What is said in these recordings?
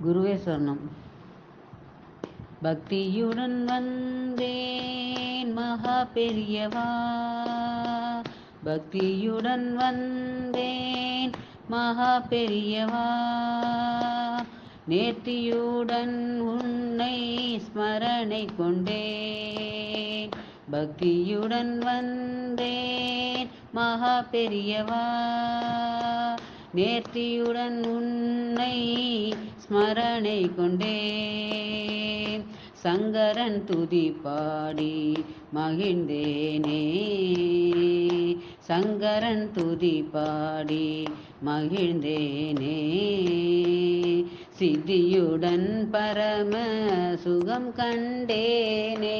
குருவே சரணம். பக்தியுடன் வந்தேன் மகா பெரியவா, பக்தியுடன் வந்தேன் மகா பெரியவா, நேர்த்தியுடன் உன்னை ஸ்மரணை கொண்டேன். பக்தியுடன் வந்தேன் மகா பெரியவா, நேர்த்தியுடன் உன்னை ஸ்மரணை கொண்டேன். சங்கரன் துதி பாடி மகிழ்ந்தேனே, சங்கரன் துதி பாடி மகிழ்ந்தேனே. சித்தியுடன் பரம சுகம் கண்டேனே,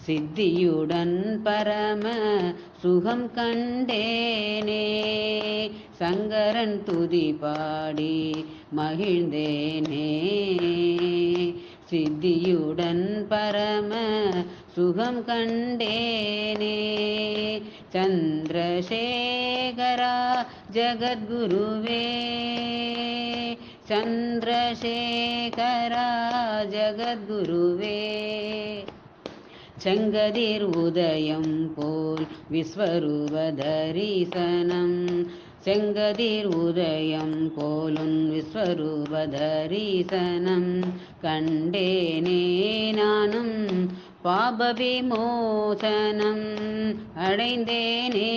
சித்தியுடன் பரம சுகம் கண்டேனே. சங்கரன் துதி பாடி மகிழ்ந்தேனே, சித்தியுடன் பரம சுகம் கண்டேனே. சந்திரசேகரா ஜகத்குருவே, சந்திரசேகரா ஜகத்குருவே, செங்கதிர் உதயம் போல் விஸ்வரூப தரிசனம், செங்கதிர் உதயம் போலும் விஸ்வரூப தரிசனம் கண்டேனே. நானும் பாப விமோசனம் அடைந்தேனே,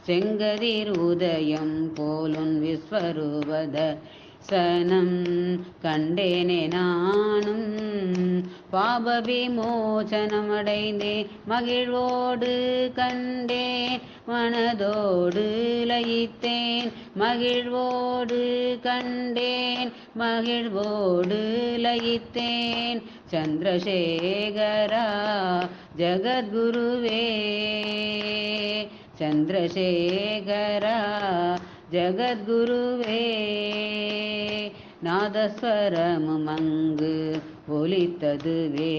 செங்கதிர் உதயம் போலும் விஸ்வரூப தரிசனம் கண்டேனே. நானும் பாப விமோசனம் அடைந்தேன், மகிழ்வோடு கண்டேன், மனதோடு லயித்தேன், மகிழ்வோடு கண்டேன், மகிழ்வோடு லயித்தேன். சந்திரசேகரா ஜகத்குருவே, சந்திரசேகரா ஜகத்குருவே, நாதஸ்வரமும் அங்கு ஒலித்ததுவே,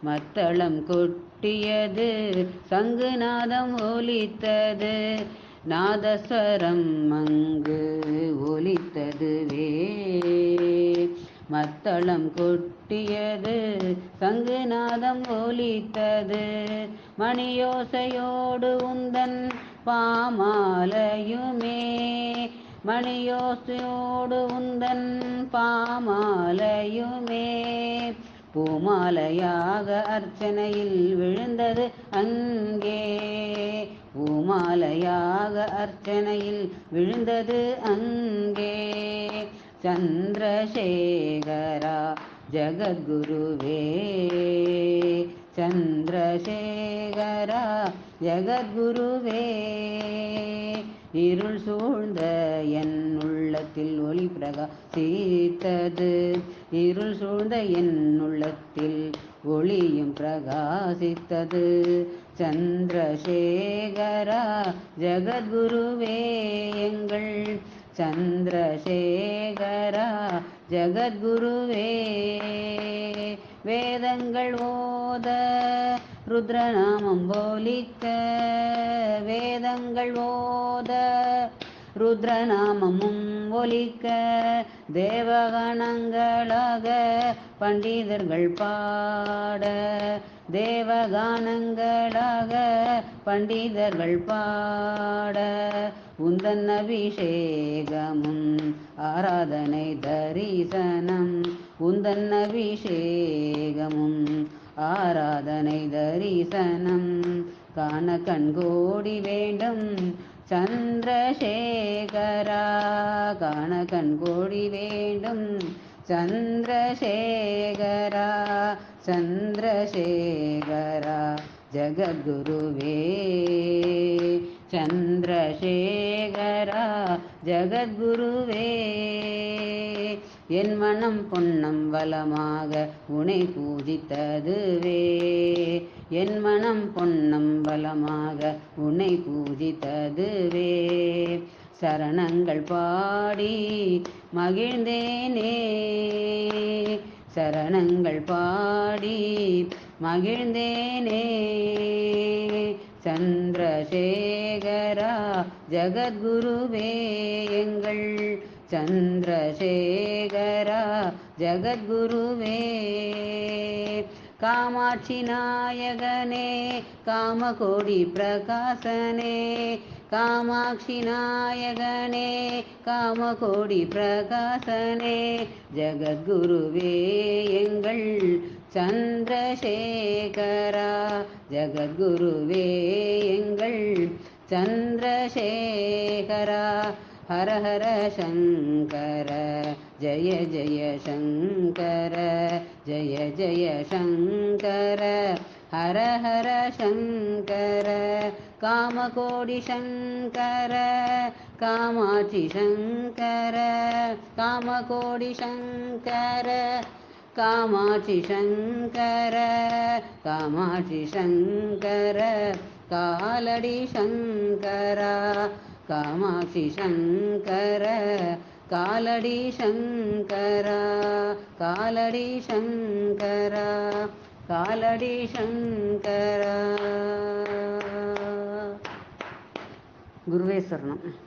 மத்தளம் கொட்டியது சங்குநாதம் ஒலித்தது, நாதஸ்வரம் அங்கு ஒலித்ததுவே, மத்தளம் கொட்டியது சங்குநாதம் ஒலித்தது. மணியோசையோடு உந்தன் பாமாலையுமே, மணியோசையோடு உந்தன் பாமாலையுமே, பூமாலையாக அர்ச்சனையில் விழுந்தது அங்கே, பூமாலையாக அர்ச்சனையில் விழுந்தது அங்கே. சந்திரசேகரா ஜகத்குருவே, சந்திரசேகரா ஜகத்குருவே, இருள் சூழ்ந்த என் உள்ளத்தில் ஒளி பிரகாசித்தது, இருள் சூழ்ந்த என் உள்ளத்தில் ஒளியும் பிரகாசித்தது. சந்திரசேகரா ஜகத்குருவே, எங்கள் சந்திரசேகரா ஜகத்குருவே, வேதங்கள் ஓத ருத்ரநாமம் போலிக்க, வேதங்கள் ஓத ருத்ரநாமமும் ஒலிக்க, தேவகணங்களாக பண்டிதர்கள் பாட, தேவகானங்களாக பண்டிதர்கள் பாட, உந்தன் அபிஷேகமும் ஆராதனை தரிசனம், உந்தன் அபிஷேகமும் ஆராதனை தரிசனம் காண கண்கோடி வேண்டும். சந்திரசேகரா காண கண்கோடி வேண்டும். சந்திரசேகரா சந்திரசேகரா ஜகத்குருவே, சந்திரசேகரா ஜகத்குருவே, என் மனம் பொன்னம் வளமாக உனை பூஜித்ததுவே, என் மனம் பொன்னம் வளமாக உனை பூஜித்ததுவே, சரணங்கள் பாடி மகிழ்ந்தேனே, சரணங்கள் பாடி மகிழ்ந்தேனே. சந்திரசேகரா சந்திரசேகரா ஜகத்குருவே எங்கள் சந்திரசேகரா ஜகத்குருவே காமாட்சி நாயகனே காமகோடி பிரகாசனே காமாட்சி நாயகனே காமகோடி பிரகாசனே ஜகத்குருவே எங்கள் சந்திரசேகரா ஜகத்குருவே எங்கள் சந்திரசேகரா ஹர ஹர சங்கர ஜய ஜய சங்கர ஜய ஜய சங்கர ஹர ஹர சங்கர காமகோடி சங்கர காமாட்சி சங்கர காமகோடி சங்கர காமாட்சி சங்கர காமாட்சி சங்கர காலடி சங்கரா காமாட்சி சங்கர காலடி சங்கரா காலடி சங்கரா காலடி சங்கரா குருவே சரணம்.